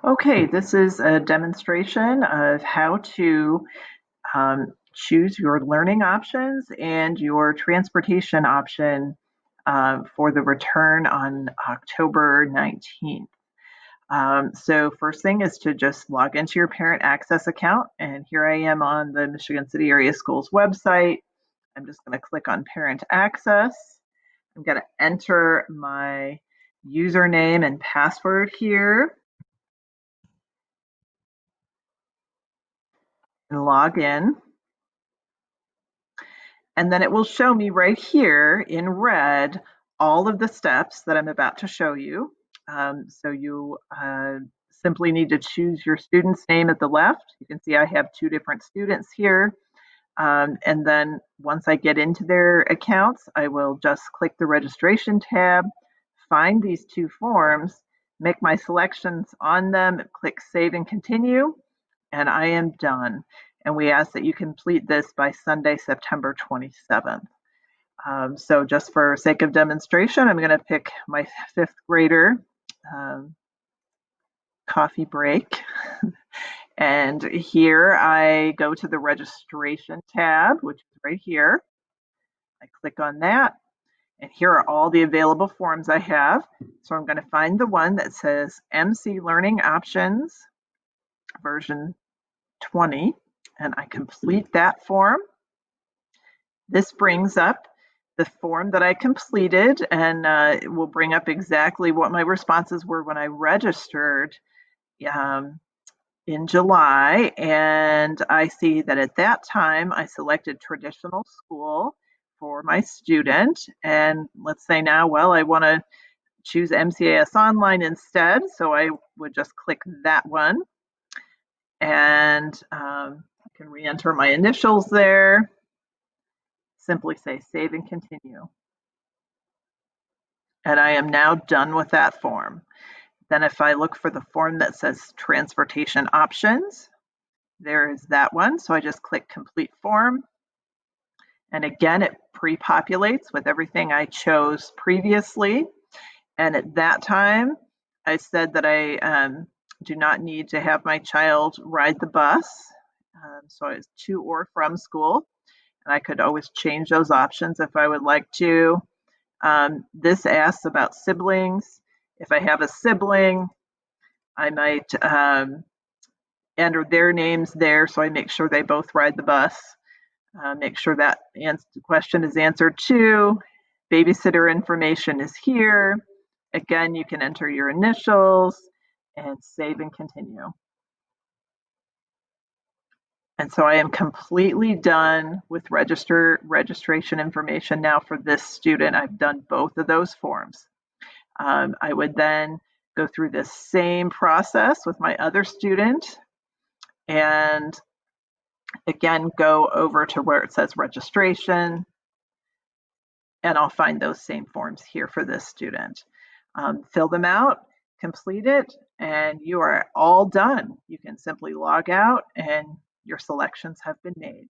Okay, this is a demonstration of how to choose your learning options and your transportation option for the return on October 19th. So first thing is to just log into your Parent Access account, and here I am on the Michigan City Area Schools website. I'm just going to click on Parent Access. I'm going to enter my username and password here and log in. And then it will show me right here in red all of the steps that I'm about to show you. So you simply need to choose your student's name at the left. You can see I have two different students here. And then once I get into their accounts, I will just click the registration tab, find these two forms, make my selections on them, click save and continue, and I am done. And we ask that you complete this by Sunday, September 27th. So just for sake of demonstration, I'm going to pick my fifth grader coffee break. And here I go to the registration tab, which is right here. I click on that, and here are all the available forms I have. So I'm going to find the one that says MC Learning Options version 20, and I complete that form. This brings up the form that I completed, and it will bring up exactly what my responses were when I registered in July. And I see that at that time I selected traditional school for my student. And let's say now, well, I want to choose MCAS Online instead. So I would just click that one, and I can re-enter my initials there. Simply say save and continue. And I am now done with that form. Then if I look for the form that says transportation options, there is that one. So I just click complete form. And again, it pre-populates with everything I chose previously. And at that time, I said that I do not need to have my child ride the bus. So it's to or from school. And I could always change those options if I would like to. This asks about siblings. If I have a sibling, I might enter their names there so I make sure they both ride the bus. Make sure that question is answered too. Babysitter information is here. Again, you can enter your initials and save and continue. And so I am completely done with registration information now for this student. I've done both of those forms. I would then go through this same process with my other student, and again, go over to where it says registration, and I'll find those same forms here for this student. Fill them out, complete it, and you are all done. You can simply log out and your selections have been made.